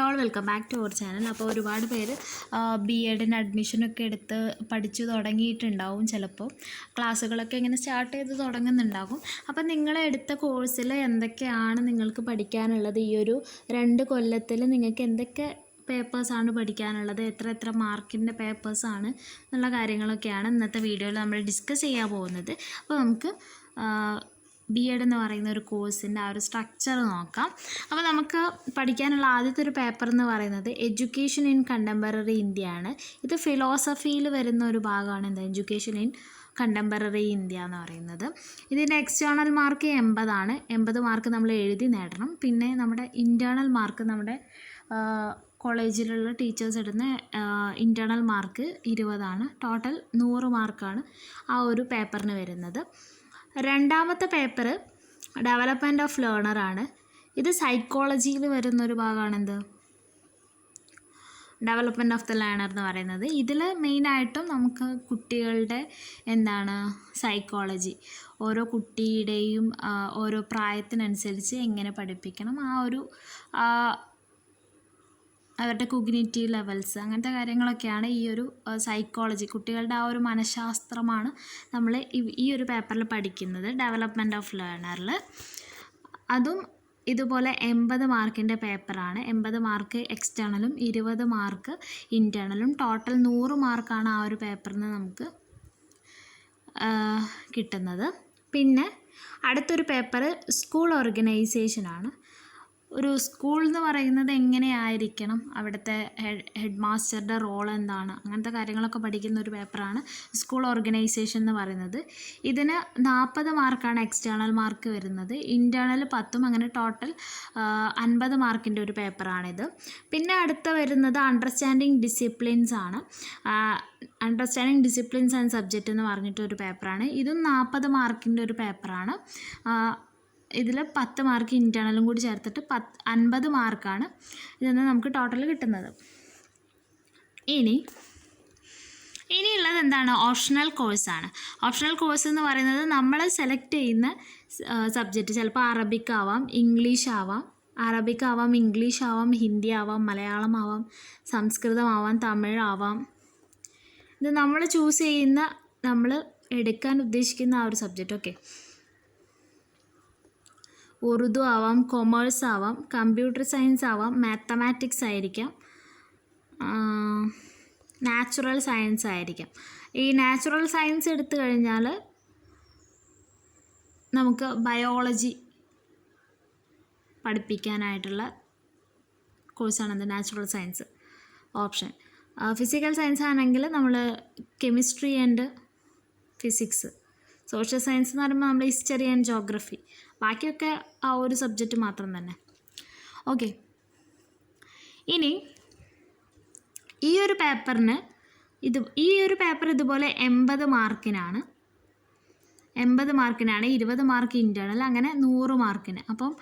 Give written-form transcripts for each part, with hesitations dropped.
All welcome back to our channel. അപ്പോൾ ഒരുപാട് പേര് ബി.എഡിന് അഡ്മിഷനൊക്കെ എടുത്ത് പഠിച്ചു തുടങ്ങിയിട്ടുണ്ടാവും. ചിലപ്പോൾ ക്ലാസ്സുകളൊക്കെ ഇങ്ങനെ സ്റ്റാർട്ട് ചെയ്ത് തുടങ്ങുന്നുണ്ടാകും. അപ്പം നിങ്ങളെടുത്ത കോഴ്സിൽ എന്തൊക്കെയാണ് നിങ്ങൾക്ക് പഠിക്കാനുള്ളത്, ഈ ഒരു 2 കൊല്ലത്തിൽ നിങ്ങൾക്ക് എന്തൊക്കെ പേപ്പേഴ്സാണ് പഠിക്കാനുള്ളത്, എത്ര മാർക്കിൻ്റെ പേപ്പേഴ്സാണ് എന്നുള്ള കാര്യങ്ങളൊക്കെയാണ് ഇന്നത്തെ വീഡിയോയിൽ നമ്മൾ ഡിസ്കസ് ചെയ്യാൻ പോകുന്നത്. അപ്പോൾ നമുക്ക് ബി.എഡ് എന്ന് പറയുന്ന ഒരു കോഴ്സിൻ്റെ ആ ഒരു സ്ട്രക്ചർ നോക്കാം. അപ്പോൾ നമുക്ക് പഠിക്കാനുള്ള ആദ്യത്തെ ഒരു പേപ്പർ എന്ന് പറയുന്നത് എഡ്യൂക്കേഷൻ ഇൻ കണ്ടംപററി ഇന്ത്യ ആണ്. ഇത് ഫിലോസഫിയിൽ വരുന്ന ഒരു ഭാഗമാണ്. എന്താ എഡ്യൂക്കേഷൻ ഇൻ കണ്ടംപററി ഇന്ത്യ എന്ന് പറയുന്നത്. ഇതിൻ്റെ എക്സ്റ്റേണൽ മാർക്ക് 80 ആണ്. 80 മാർക്ക് നമ്മൾ എഴുതി നേടണം. പിന്നെ നമ്മുടെ ഇൻറ്റേർണൽ മാർക്ക് നമ്മുടെ കോളേജിലുള്ള ടീച്ചേഴ്സ് ഇടുന്ന ഇൻറ്റേർണൽ മാർക്ക് 20 ആണ്. ടോട്ടൽ 100 മാർക്കാണ് ആ ഒരു പേപ്പറിന് വരുന്നത്. രണ്ടാമത്തെ പേപ്പർ ഡെവലപ്മെൻറ്റ് ഓഫ് ലേണർ ആണ്. ഇത് സൈക്കോളജിയിൽ വരുന്നൊരു ഭാഗമാണ്. എന്ത് ഡെവലപ്മെൻറ്റ് ഓഫ് ദ ലേണർ എന്ന് പറയുന്നത്. ഇതിൽ മെയിനായിട്ടും നമുക്ക് കുട്ടികളുടെ സൈക്കോളജി, ഓരോ കുട്ടിയുടെയും ഓരോ പ്രായത്തിനനുസരിച്ച് എങ്ങനെ പഠിപ്പിക്കണം, ആ ഒരു അവരുടെ കോഗ്നിറ്റീവ് ലെവൽസ്, അങ്ങനത്തെ കാര്യങ്ങളൊക്കെയാണ് ഈ ഒരു സൈക്കോളജി, കുട്ടികളുടെ ആ ഒരു മനഃശാസ്ത്രമാണ് നമ്മൾ ഈ ഒരു പേപ്പറിൽ പഠിക്കുന്നത്, ഡെവലപ്മെൻറ്റ് ഓഫ് ലേണറിൽ. അതും ഇതുപോലെ 80 മാർക്കിൻ്റെ പേപ്പറാണ്. 80 മാർക്ക് എക്സ്റ്റേണലും 20 മാർക്ക് ഇൻറ്റേർണലും. ടോട്ടൽ 100 മാർക്കാണ് ആ ഒരു പേപ്പറിന് നമുക്ക് കിട്ടുന്നത്. പിന്നെ അടുത്തൊരു പേപ്പർ സ്കൂൾ ഓർഗനൈസേഷനാണ്. ഒരു സ്കൂൾ എന്ന് പറയുന്നത് എങ്ങനെയായിരിക്കണം, അവിടുത്തെ ഹെഡ് മാസ്റ്ററുടെ റോൾ എന്താണ്, അങ്ങനത്തെ കാര്യങ്ങളൊക്കെ പഠിക്കുന്ന ഒരു പേപ്പറാണ് സ്കൂൾ ഓർഗനൈസേഷൻ എന്ന് പറയുന്നത്. ഇതിന് 40 മാർക്കാണ് എക്സ്റ്റേണൽ മാർക്ക് വരുന്നത്, ഇൻറ്റേർണൽ 10, അങ്ങനെ ടോട്ടൽ 50 മാർക്കിൻ്റെ ഒരു പേപ്പറാണിത്. പിന്നെ അടുത്ത വരുന്നത് അണ്ടർസ്റ്റാൻഡിങ് ഡിസിപ്ലിൻസ് ആണ്. അണ്ടർസ്റ്റാൻഡിങ് ഡിസിപ്ലിൻസ് ആൻഡ് സബ്ജക്റ്റ് എന്ന് പറഞ്ഞിട്ടൊരു പേപ്പറാണ്. ഇതും 40 മാർക്കിൻ്റെ ഒരു പേപ്പറാണ്. ഇതിൽ 10 മാർക്ക് ഇൻറ്റേർണലും കൂടി ചേർത്തിട്ട് 50 മാർക്കാണ് ഇതിൽ നമുക്ക് ടോട്ടൽ കിട്ടുന്നത്. ഇനിയുള്ളത് എന്താണ്, ഓപ്ഷണൽ കോഴ്സാണ്. ഓപ്ഷണൽ കോഴ്സ് എന്ന് പറയുന്നത് നമ്മൾ സെലക്ട് ചെയ്യുന്ന സബ്ജക്റ്റ് ചിലപ്പോൾ അറബിക് ആവാം, ഇംഗ്ലീഷ് ആവാം, ഇംഗ്ലീഷ് ആവാം, ഹിന്ദി ആവാം, മലയാളം ആവാം, സംസ്കൃതം ആവാം, തമിഴ് ആവാം. ഇത് നമ്മൾ ചൂസ് ചെയ്യുന്ന, നമ്മൾ എടുക്കാൻ ഉദ്ദേശിക്കുന്ന ആ ഒരു സബ്ജക്റ്റ്. ഓക്കെ, ഉറുദു ആവാം, കൊമേഴ്സ് ആവാം, കമ്പ്യൂട്ടർ സയൻസ് ആവാം, മാത്തമാറ്റിക്സ് ആയിരിക്കാം, നാച്ചുറൽ സയൻസ് ആയിരിക്കാം. ഈ നാച്ചുറൽ സയൻസ് എടുത്തു കഴിഞ്ഞാൽ നമുക്ക് ബയോളജി പഠിപ്പിക്കാനായിട്ടുള്ള കോഴ്സാണത് natural science option. Physical science ആണെങ്കിൽ നമ്മൾ chemistry and physics. Social science എന്ന് പറയുമ്പോൾ നമ്മൾ ഹിസ്റ്ററി ആൻഡ് ജോഗ്രഫി, ബാക്കിയൊക്കെ ആ ഒരു സബ്ജക്റ്റ് മാത്രം തന്നെ. ഓക്കെ, ഇനി ഈ ഒരു പേപ്പർ ഇതുപോലെ 80 മാർക്കിനാണ്. 20 മാർക്ക് ഇൻറ്റേർണൽ, അങ്ങനെ 100 മാർക്കിന്. അപ്പം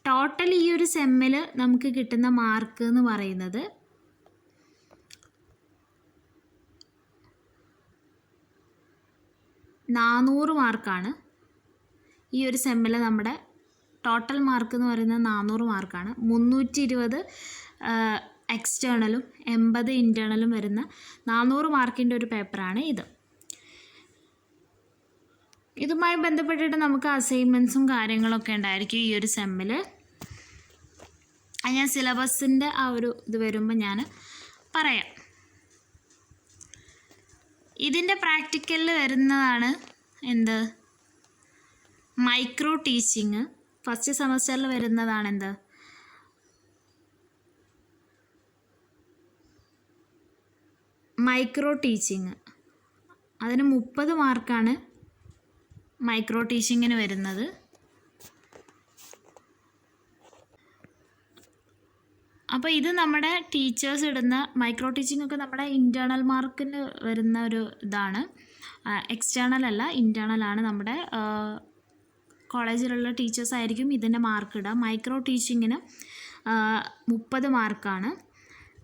ടോട്ടൽ ഈ ഒരു സെമ്മിൽ നമുക്ക് കിട്ടുന്ന മാർക്ക് എന്ന് പറയുന്നത് 400 മാർക്കാണ്. ഈ ഒരു സെമ്മിൽ നമ്മുടെ ടോട്ടൽ മാർക്ക് എന്ന് പറയുന്നത് 400 മാർക്കാണ്. 320 എക്സ്റ്റേണലും 80 ഇൻറ്റേർണലും വരുന്ന 400 മാർക്കിൻ്റെ ഒരു പേപ്പറാണ് ഇത്. ഇതുമായി ബന്ധപ്പെട്ടിട്ട് നമുക്ക് അസൈൻമെൻറ്റ്സും കാര്യങ്ങളൊക്കെ ഉണ്ടായിരിക്കും ഈ ഒരു സെമ്മിൽ. ഞാൻ സിലബസിൻ്റെ ആ ഒരു ഇത് വരുമ്പോൾ ഞാൻ പറയാം. ഇതിൻ്റെ പ്രാക്ടിക്കലിൽ വരുന്നതാണ് മൈക്രോ ടീച്ചിങ്. ഫസ്റ്റ് സെമസ്റ്ററിൽ വരുന്നതാണ് മൈക്രോ ടീച്ചിങ്. അതിന് 30 മാർക്കാണ് മൈക്രോ ടീച്ചിങ്ങിന് വരുന്നത്. അപ്പോൾ ഇത് നമ്മുടെ ടീച്ചേഴ്സ് ഇടുന്ന മൈക്രോ ടീച്ചിങ് ഒക്കെ നമ്മുടെ ഇൻറ്റേർണൽ മാർക്കിന് വരുന്ന ഒരു ഇതാണ്. എക്സ്റ്റേണൽ അല്ല, ഇൻറ്റേർണലാണ്. നമ്മുടെ കോളേജിലുള്ള ടീച്ചേഴ്സ് ആയിരിക്കും ഇതിൻ്റെ മാർക്ക് ഇടുക. മൈക്രോ ടീച്ചിങ്ങിന് 30 മാർക്കാണ്.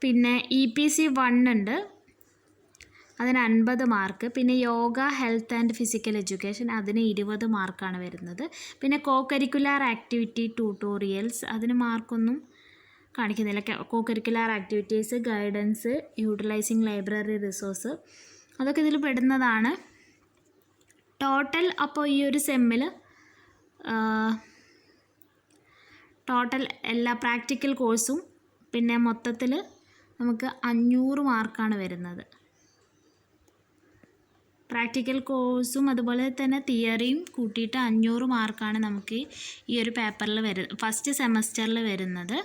പിന്നെ EPC 1 ഉണ്ട്, അതിന് 50 മാർക്ക്. പിന്നെ yoga, health and physical education, അതിന് 20 മാർക്കാണ് വരുന്നത്. പിന്നെ കോ കരിക്കുലർ ആക്ടിവിറ്റി ട്യൂട്ടോറിയൽസ്, അതിന് മാർക്കൊന്നും കാണിക്കുന്നില്ല. Co curricular activities, guidance, utilising library resource, അതൊക്കെ ഇതിൽ പെടുന്നതാണ്. ടോട്ടൽ അപ്പോൾ ഈ ഒരു സെമ്മിൽ ടോട്ടൽ എല്ലാ പ്രാക്ടിക്കൽ കോഴ്സും പിന്നെ മൊത്തത്തിൽ നമുക്ക് 500 മാർക്കാണ് വരുന്നത്. പ്രാക്ടിക്കൽ കോഴ്സും അതുപോലെ തന്നെ തിയറിയും കൂട്ടിയിട്ട് 500 മാർക്കാണ് നമുക്ക് ഈ ഒരു പേപ്പറിൽ ഫസ്റ്റ് സെമസ്റ്ററിൽ വരുന്നത്.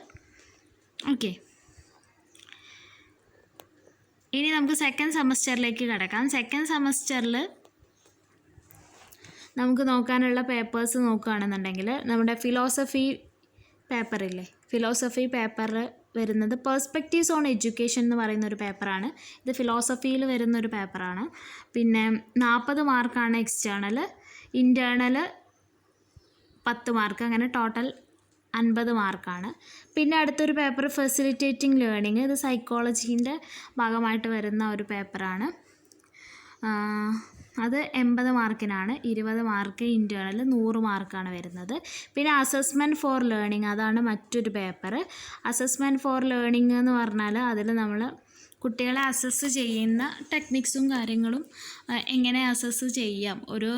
ഓക്കെ, ഇനി നമുക്ക് സെക്കൻഡ് സെമസ്റ്ററിലേക്ക് കിടക്കാം. സെക്കൻഡ് സെമസ്റ്ററിൽ നമുക്ക് നോക്കാനുള്ള പേപ്പേഴ്സ് നോക്കുകയാണെന്നുണ്ടെങ്കിൽ നമ്മുടെ ഫിലോസഫി പേപ്പറില്ലേ, ഫിലോസഫി പേപ്പറിൽ വരുന്നത് പെർസ്പെക്റ്റീവ്സ് ഓൺ എഡ്യൂക്കേഷൻ എന്ന് പറയുന്ന ഒരു പേപ്പറാണ്. ഇത് ഫിലോസഫിയിൽ വരുന്നൊരു പേപ്പറാണ്. പിന്നെ 40 മാർക്കാണ് എക്സ്റ്റേണൽ, ഇൻറ്റേർണൽ 10 മാർക്ക്, അങ്ങനെ ടോട്ടൽ 50 മാർക്കാണ്. പിന്നെ അടുത്തൊരു പേപ്പർ ഫെസിലിറ്റേറ്റിംഗ് ലേണിംഗ്, ഇത് സൈക്കോളജീൻ്റെ ഭാഗമായിട്ട് വരുന്ന ഒരു പേപ്പറാണ്. അത് 80 മാർക്കിനാണ്, 20 മാർക്ക് ഇൻറ്റേർണൽ, 100 മാർക്കാണ് വരുന്നത്. പിന്നെ അസസ്മെൻറ്റ് ഫോർ ലേണിംഗ്, അതാണ് മറ്റൊരു പേപ്പർ. അസസ്മെൻറ്റ് ഫോർ ലേണിംഗ് എന്ന് പറഞ്ഞാൽ അതിൽ നമ്മൾ കുട്ടികളെ അസസ്സ് ചെയ്യുന്ന ടെക്നിക്സും കാര്യങ്ങളും എങ്ങനെ അസസ്സ് ചെയ്യാം, ഒരു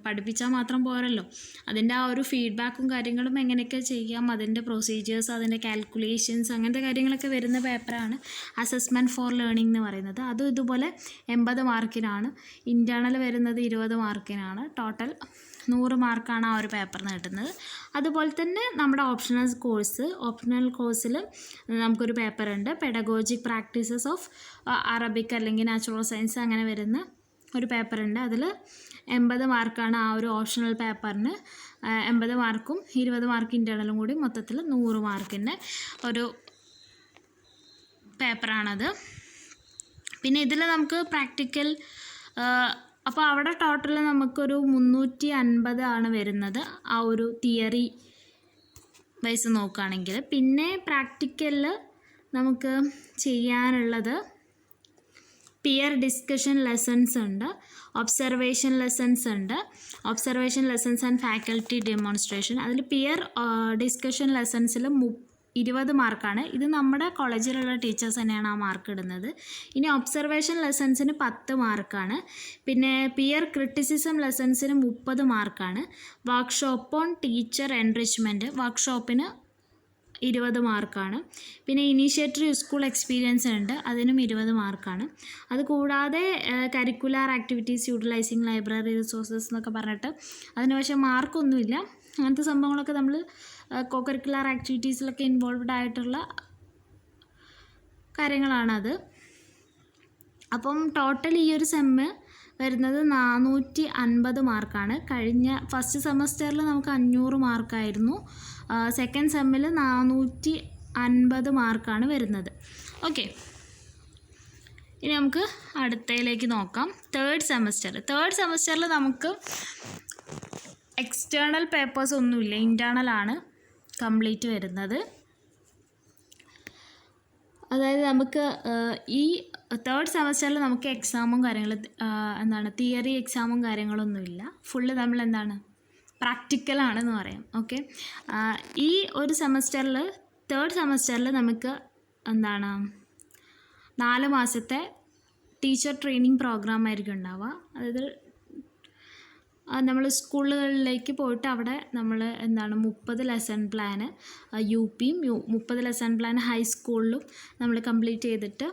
പഠിപ്പിച്ചാൽ മാത്രം പോരല്ലോ, അതിൻ്റെ ആ ഒരു ഫീഡ്ബാക്കും കാര്യങ്ങളും എങ്ങനെയൊക്കെ ചെയ്യാം, അതിൻ്റെ പ്രൊസീജിയേഴ്സ്, അതിൻ്റെ കാൽക്കുലേഷൻസ്, അങ്ങനത്തെ കാര്യങ്ങളൊക്കെ വരുന്ന പേപ്പറാണ് അസസ്മെൻറ്റ് ഫോർ ലേണിംഗ് എന്ന് പറയുന്നത്. അതും ഇതുപോലെ 80 മാർക്കിനാണ്, ഇൻറ്റേർണൽ വരുന്നത് 20 മാർക്കിനാണ്. ടോട്ടൽ 100 മാർക്കാണ് ആ ഒരു പേപ്പറിന് കിട്ടുന്നത്. അതുപോലെ തന്നെ നമ്മുടെ ഓപ്ഷണൽ കോഴ്സിൽ നമുക്കൊരു പേപ്പറുണ്ട്, പെഡഗോജിക് പ്രാക്ടീസസ് ഓഫ് അറബിക് അല്ലെങ്കിൽ നാച്ചുറൽ സയൻസ്, അങ്ങനെ വരുന്ന ഒരു പേപ്പറുണ്ട്. അതിൽ 80 മാർക്കാണ് ആ ഒരു ഓപ്ഷണൽ പേപ്പറിന്. 80 മാർക്കും 20 മാർക്ക് ഇൻറ്റേർണലും കൂടി മൊത്തത്തിൽ 100 മാർക്കിൻ്റെ ഒരു പേപ്പറാണത്. പിന്നെ ഇതിൽ നമുക്ക് പ്രാക്ടിക്കൽ, അപ്പോൾ അവിടെ ടോട്ടൽ നമുക്കൊരു 350 ആണ് വരുന്നത് ആ ഒരു തിയറി വൈസ് നോക്കുകയാണെങ്കിൽ. പിന്നെ പ്രാക്ടിക്കലിൽ നമുക്ക് ചെയ്യാനുള്ളത് പിയർ ഡിസ്കഷൻ ലെസൺസ് ഉണ്ട്, ഒബ്സർവേഷൻ ലെസൺസ് ഉണ്ട്, observation lessons and faculty demonstration. അതിൽ പിയർ ഡിസ്കഷൻ ലെസൺസിൽ 20 മാർക്കാണ്. ഇത് നമ്മുടെ കോളേജിലുള്ള ടീച്ചേഴ്സ് തന്നെയാണ് ആ മാർക്ക് ഇടുന്നത്. ഇനി ഒബ്സർവേഷൻ ലെസൺസിന് 10 മാർക്കാണ്. പിന്നെ പിയർ ക്രിറ്റിസിസം ലെസൺസിന് 30 മാർക്കാണ്. വർക്ക്ഷോപ്പ് ഓൺ ടീച്ചർ എൻറിച്ച്മെൻറ്റ്, വർക്ക്ഷോപ്പിന് 20 മാർക്കാണ്. പിന്നെ ഇനീഷ്യേറ്ററി സ്കൂൾ എക്സ്പീരിയൻസ് ഉണ്ട്, അതിനും 20 മാർക്കാണ്. അതുകൂടാതെ curricular activities, utilising library resources എന്നൊക്കെ പറഞ്ഞിട്ട് അതിന് പക്ഷേ മാർക്കൊന്നുമില്ല. അങ്ങനത്തെ സംഭവങ്ങളൊക്കെ നമ്മൾ കോ കരിക്കുലർ ആക്ടിവിറ്റീസിലൊക്കെ ഇൻവോൾവ്ഡ് ആയിട്ടുള്ള കാര്യങ്ങളാണത്. അപ്പം ടോട്ടൽ ഈ ഒരു സെമ്മ് വരുന്നത് 450 മാർക്കാണ്. കഴിഞ്ഞ ഫസ്റ്റ് സെമസ്റ്ററിൽ നമുക്ക് 500 മാർക്കായിരുന്നു, സെക്കൻഡ് സെമ്മിൽ 450 മാർക്കാണ് വരുന്നത്. ഓക്കെ, ഇനി നമുക്ക് അടുത്തയിലേക്ക് നോക്കാം. തേർഡ് സെമസ്റ്ററിൽ നമുക്ക് എക്സ്റ്റേണൽ പേപ്പേഴ്സ് ഒന്നുമില്ല, ഇൻറ്റേർണലാണ് കംപ്ലീറ്റ് വരുന്നത്. അതായത് നമുക്ക് ഈ തേർഡ് സെമസ്റ്ററിൽ നമുക്ക് എക്സാമും കാര്യങ്ങളും തിയറി എക്സാമും കാര്യങ്ങളൊന്നുമില്ല. ഫുള്ള് നമ്മൾ പ്രാക്ടിക്കലാണെന്ന് പറയാം. ഓക്കെ, ഈ ഒരു തേർഡ് സെമസ്റ്ററിൽ നമുക്ക് 4 മാസത്തെ ടീച്ചർ ട്രെയിനിങ് പ്രോഗ്രാം ആയിരിക്കും ഉണ്ടാവുക. അതായത് നമ്മൾ സ്കൂളുകളിലേക്ക് പോയിട്ട് അവിടെ നമ്മൾ 30 ലെസൺ പ്ലാന് UPയും 30 ലെസൺ പ്ലാൻ ഹൈസ്കൂളിലും നമ്മൾ കംപ്ലീറ്റ് ചെയ്തിട്ട്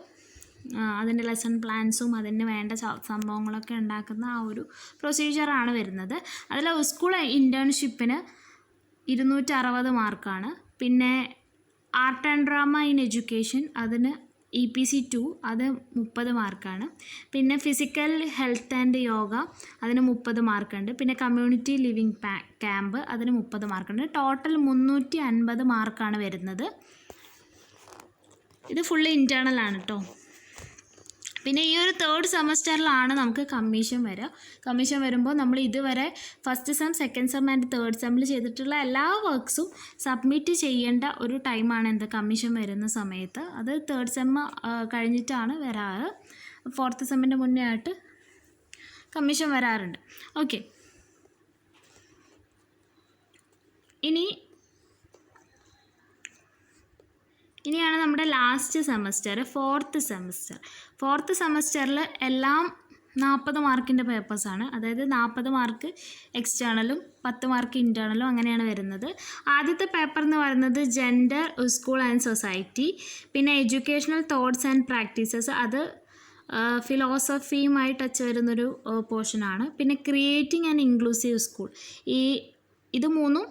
അതിൻ്റെ ലെസൺ പ്ലാൻസും അതിന് വേണ്ട സംഭവങ്ങളൊക്കെ ഉണ്ടാക്കുന്ന ആ ഒരു പ്രൊസീജിയറാണ് വരുന്നത്. അതിൽ സ്കൂൾ ഇൻറ്റേൺഷിപ്പിന് 260 മാർക്കാണ്. പിന്നെ art and drama in education അതിന് EPC 2 അത് 30 മാർക്കാണ്. പിന്നെ ഫിസിക്കൽ ഹെൽത്ത് ആൻഡ് യോഗ അതിന് 30 മാർക്കുണ്ട്. പിന്നെ കമ്മ്യൂണിറ്റി ലിവിങ് ക്യാമ്പ് അതിന് 30 മാർക്കുണ്ട്. ടോട്ടൽ 350 മാർക്കാണ് വരുന്നത്. ഇത് ഫുള്ള് ഇൻറ്റേർണൽ ആണ് കേട്ടോ. പിന്നെ ഈ ഒരു തേർഡ് സെമസ്റ്ററിലാണ് നമുക്ക് കമ്മീഷൻ വരിക. കമ്മീഷൻ വരുമ്പോൾ നമ്മൾ ഇതുവരെ first sem, second sem and third സെമ്മിൽ ചെയ്തിട്ടുള്ള എല്ലാ വർക്ക്സും സബ്മിറ്റ് ചെയ്യേണ്ട ഒരു ടൈമാണ് കമ്മീഷൻ വരുന്ന സമയത്ത്. അത് തേർഡ് സെം കഴിഞ്ഞിട്ടാണ് വരാറ്. ഫോർത്ത് സെമ്മിൻ്റെ മുന്നേ ആയിട്ട് കമ്മീഷൻ വരാറുണ്ട്. ഓക്കെ, ഇനിയാണ് നമ്മുടെ ലാസ്റ്റ് സെമസ്റ്റർ, ഫോർത്ത് സെമസ്റ്ററിൽ എല്ലാം 40 മാർക്കിൻ്റെ പേപ്പേഴ്സാണ്. അതായത് 40 മാർക്ക് എക്സ്റ്റേണലും 10 മാർക്ക് ഇൻറ്റേർണലും അങ്ങനെയാണ് വരുന്നത്. ആദ്യത്തെ പേപ്പർ എന്ന് പറയുന്നത് ജെൻഡർ, സ്കൂൾ ആൻഡ് സൊസൈറ്റി. പിന്നെ എഡ്യൂക്കേഷണൽ തോട്ട്സ് ആൻഡ് പ്രാക്ടീസസ്, അത് ഫിലോസഫിയുമായി ടച്ച് വരുന്നൊരു പോർഷനാണ്. പിന്നെ ക്രിയേറ്റിംഗ് ആൻഡ് ഇൻക്ലൂസീവ് സ്കൂൾ, ഇത് മൂന്നും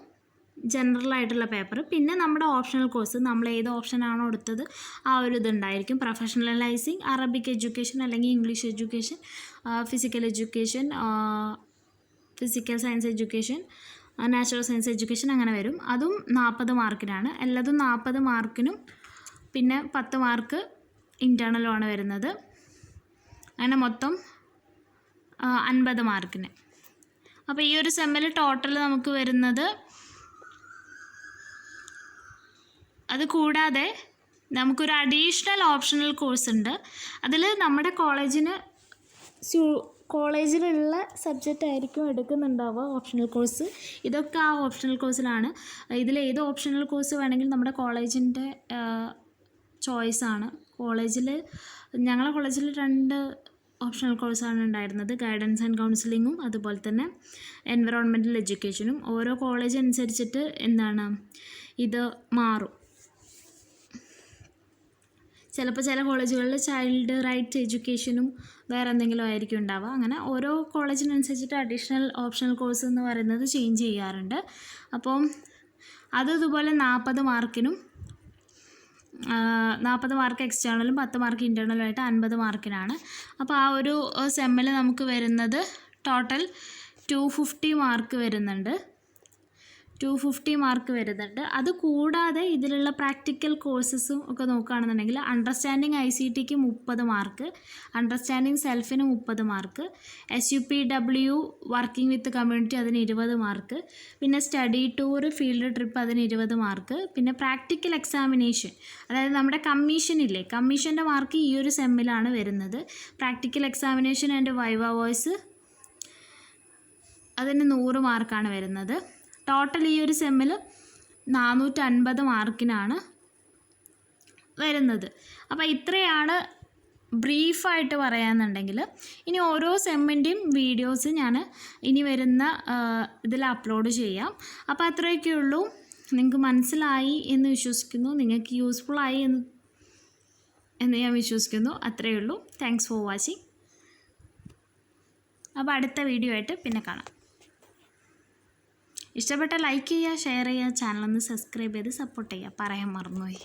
ജനറൽ ആയിട്ടുള്ള പേപ്പർ. പിന്നെ നമ്മുടെ ഓപ്ഷണൽ കോഴ്സ്, നമ്മൾ ഏത് ഓപ്ഷനാണോ എടുത്തത് ആ ഒരു ഇതുണ്ടായിരിക്കും. പ്രൊഫഷണലൈസിങ്, അറബിക് എഡ്യൂക്കേഷൻ അല്ലെങ്കിൽ English education, physical education, physical science education, natural science education അങ്ങനെ വരും. അതും 40 മാർക്കിനാണ്. എല്ലാതും 40 മാർക്കിനും പിന്നെ 10 മാർക്ക് ഇൻറ്റേർണലുമാണ് വരുന്നത്. അങ്ങനെ മൊത്തം 50 മാർക്കിന്. അപ്പോൾ ഈ ഒരു സെമ്മിൽ ടോട്ടൽ നമുക്ക് വരുന്നത്, അത് കൂടാതെ നമുക്കൊരു അഡീഷണൽ ഓപ്ഷണൽ കോഴ്സ് ഉണ്ട്. അതിൽ നമ്മുടെ കോളേജിലുള്ള സബ്ജക്റ്റ് ആയിരിക്കും എടുക്കുന്നുണ്ടാവുക ഓപ്ഷണൽ കോഴ്സ്. ഇതൊക്കെ ആ ഓപ്ഷണൽ കോഴ്സിലാണ്. ഇതിൽ ഏത് ഓപ്ഷണൽ കോഴ്സ് വേണമെങ്കിലും നമ്മുടെ കോളേജിൻ്റെ ചോയ്സാണ്. ഞങ്ങളുടെ കോളേജിൽ 2 ഓപ്ഷണൽ കോഴ്സാണ് ഉണ്ടായിരുന്നത്, ഗൈഡൻസ് ആൻഡ് കൗൺസിലിങ്ങും അതുപോലെ തന്നെ എൻവറോൺമെൻറ്റൽ എഡ്യൂക്കേഷനും. ഓരോ കോളേജ് അനുസരിച്ചിട്ട് ഇത് മാറും. ചിലപ്പോൾ ചില കോളേജുകളിൽ ചൈൽഡ് റൈറ്റ്സ് എഡ്യൂക്കേഷനും വേറെ എന്തെങ്കിലും ആയിരിക്കും ഉണ്ടാവുക. അങ്ങനെ ഓരോ കോളേജിനനുസരിച്ചിട്ട് അഡീഷണൽ ഓപ്ഷണൽ കോഴ്സ് എന്ന് പറയുന്നത് ചേഞ്ച് ചെയ്യാറുണ്ട്. അപ്പം ഇതുപോലെ 40 മാർക്കിനും 40 മാർക്ക് എക്സ്റ്റേണലും 10 മാർക്ക് ഇൻറ്റേർണലുമായിട്ട് 50 മാർക്കിനാണ്. അപ്പോൾ ആ ഒരു സെമ്മിൽ നമുക്ക് വരുന്നത് ടോട്ടൽ 250 മാർക്ക് വരുന്നുണ്ട്. 250 മാർക്ക് വരുന്നുണ്ട്. അതുകൂടാതെ ഇതിലുള്ള പ്രാക്ടിക്കൽ കോഴ്സസും ഒക്കെ നോക്കുകയാണെന്നുണ്ടെങ്കിൽ അണ്ടർസ്റ്റാൻഡിങ് ICTക്ക് 30 മാർക്ക്, അണ്ടർസ്റ്റാൻഡിങ് സെൽഫിന് 30 mark, SUPW working with community അതിന് 20 മാർക്ക്, പിന്നെ സ്റ്റഡി ടൂർ, ഫീൽഡ് ട്രിപ്പ് അതിന് 20 മാർക്ക്, പിന്നെ പ്രാക്ടിക്കൽ എക്സാമിനേഷൻ, അതായത് നമ്മുടെ കമ്മീഷൻ്റെ മാർക്ക് ഈ ഒരു സെമ്മിലാണ് വരുന്നത്. Practical examination and viva voice അതിന് 100 മാർക്കാണ് വരുന്നത്. ടോട്ടൽ ഈ ഒരു സെമ്മിൽ 450 മാർക്കിനാണ് വരുന്നത്. അപ്പോൾ ഇത്രയാണ് ബ്രീഫായിട്ട് പറയാമെന്നുണ്ടെങ്കിൽ. ഇനി ഓരോ സെമ്മിൻ്റെയും വീഡിയോസ് ഞാൻ ഇനി വരുന്ന ഇതിൽ അപ്ലോഡ് ചെയ്യാം. അപ്പോൾ അത്രയൊക്കെ ഉള്ളൂ. നിങ്ങൾക്ക് മനസ്സിലായി എന്ന് വിശ്വസിക്കുന്നു, നിങ്ങൾക്ക് യൂസ്ഫുള്ളായി എന്ന് ഞാൻ വിശ്വസിക്കുന്നു. അത്രയേ ഉള്ളൂ. Thanks for watching. അപ്പോൾ അടുത്ത വീഡിയോ ആയിട്ട് പിന്നെ കാണാം. ഇഷ്ടപ്പെട്ട ലൈക്ക് ചെയ്യുക, ഷെയർ ചെയ്യുക, ചാനലൊന്ന് സബ്സ്ക്രൈബ് ചെയ്ത് സപ്പോർട്ട് ചെയ്യുക. പറയാൻ മറന്നുപോയി.